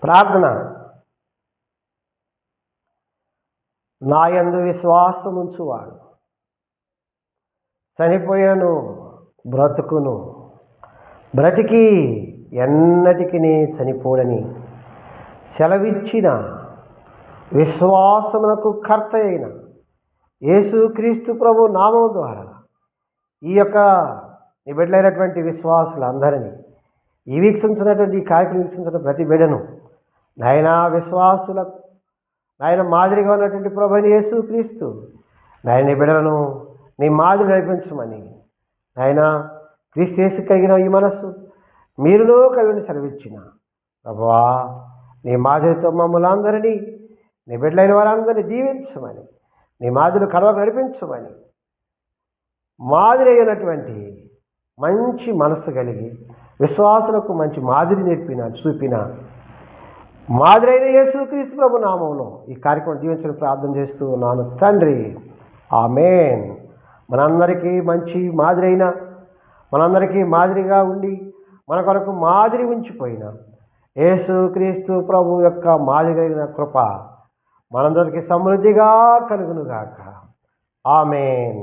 ప్రార్థన. నా యందు విశ్వాసముంచువాడు చనిపోయాను బ్రతుకును, బ్రతికి ఎన్నటికి చనిపోడని సెలవిచ్చిన విశ్వాసమునకు కర్త అయిన యేసుక్రీస్తు ప్రభు నామం ద్వారా ఈ యొక్క నిబిడ్డలైనటువంటి విశ్వాసులందరినీ ఈ వీక్షించినటువంటి ఈ కార్యక్రమం వీక్షించిన ప్రతి బిడ్డను నాయన విశ్వాసులకు నాయన మాదిరిగా ఉన్నటువంటి ప్రభుని యేసుక్రీస్తు నాయన నీ బిడ్డలను నీ మాదిరి నడిపించమని నాయన క్రీస్తు యేసు కలిగిన ఈ మనస్సు మీరులో కలిగిన సెలవిచ్చిన ప్రభువా నీ మాదిరితో మమ్మల్ని అందరినీ నీ బిడ్డలైన వారందరినీ దీవించమని నీ మాదిరి కడవకు నడిపించమని మాదిరి అయినటువంటి మంచి మనస్సు కలిగి విశ్వాసులకు మంచి మాదిరి చూపిన మాదిరి అయిన యేసుక్రీస్తు ప్రభు నామంలో ఈ కార్యక్రమం దీవించడం ప్రార్థన చేస్తూ ఉన్నాను తండ్రి. ఆమేన్. మనందరికీ మంచి మాదిరి అయిన, మనందరికీ మాదిరిగా ఉండి మన కొరకు మాదిరి ఉంచిపోయిన యేసుక్రీస్తు ప్రభు యొక్క మాదిరి కలిగిన కృప మనందరికీ సమృద్ధిగా కలుగునుగాక. ఆమేన్.